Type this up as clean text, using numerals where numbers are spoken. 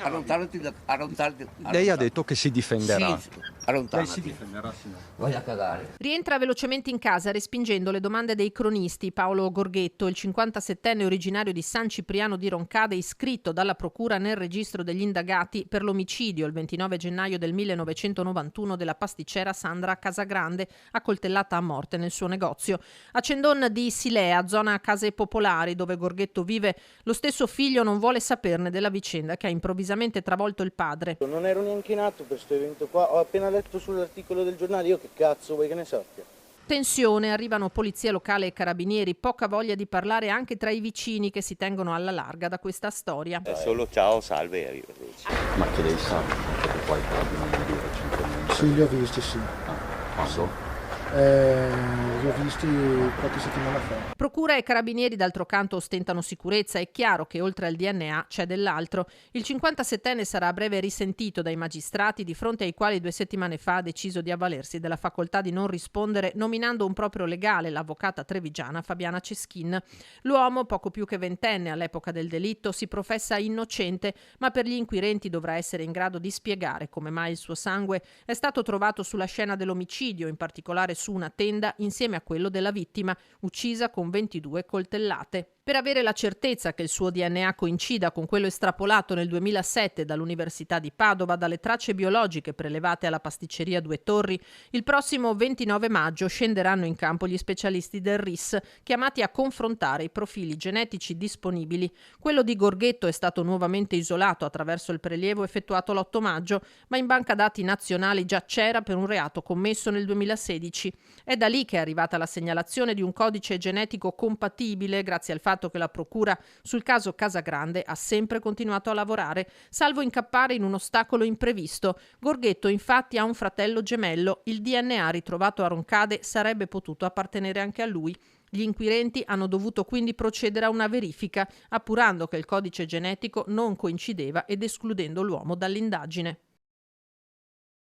Allontanati. Lei ha detto che si difenderà. Sì, allontanati. Lei si difenderà, signora. Vai a cagare. Rientra velocemente in casa respingendo le domande dei cronisti. Paolo Gorghetto, il 57enne originario di San Cipriano di Roncade, iscritto dalla procura nel registro degli indagati per l'omicidio il 29 gennaio del 1991 della pasticcera Sandra Casagrande, accoltellata a morte nel suo negozio. A Cendon di Silea, zona Case Popolari, dove Gorghetto vive, lo stesso figlio non vuole saperne della vicenda che ha improvvisamente travolto il padre. Non ero neanche in atto per questo evento qua, ho appena letto sull'articolo del giornale, io che cazzo vuoi che ne sappia? Tensione, arrivano polizia locale e carabinieri, poca voglia di parlare anche tra i vicini che si tengono alla larga da questa storia. È solo ciao, salve e arrivederci. Ma che lei sa che poi carabinieri di recentemente? Sì, li ho visti, sì. Quando? Li ho visti qualche settimana fa. Procura e carabinieri d'altro canto ostentano sicurezza. È chiaro che oltre al DNA c'è dell'altro. Il 57enne sarà a breve risentito dai magistrati, di fronte ai quali 2 settimane fa ha deciso di avvalersi della facoltà di non rispondere nominando un proprio legale, l'avvocata trevigiana Fabiana Ceschin. L'uomo, poco più che 20enne all'epoca del delitto, si professa innocente, ma per gli inquirenti dovrà essere in grado di spiegare come mai il suo sangue è stato trovato sulla scena dell'omicidio, in particolare su una tenda insieme a quello della vittima, uccisa con 22 coltellate. Per avere la certezza che il suo DNA coincida con quello estrapolato nel 2007 dall'Università di Padova dalle tracce biologiche prelevate alla pasticceria Due Torri, il prossimo 29 maggio scenderanno in campo gli specialisti del RIS, chiamati a confrontare i profili genetici disponibili. Quello di Gorghetto è stato nuovamente isolato attraverso il prelievo effettuato l'8 maggio, ma in banca dati nazionali già c'era per un reato commesso nel 2016. È da lì che è arrivata la segnalazione di un codice genetico compatibile, grazie al fatto che la procura sul caso Casagrande ha sempre continuato a lavorare, salvo incappare in un ostacolo imprevisto. Gorghetto infatti ha un fratello gemello, il DNA ritrovato a Roncade sarebbe potuto appartenere anche a lui. Gli inquirenti hanno dovuto quindi procedere a una verifica, appurando che il codice genetico non coincideva ed escludendo l'uomo dall'indagine.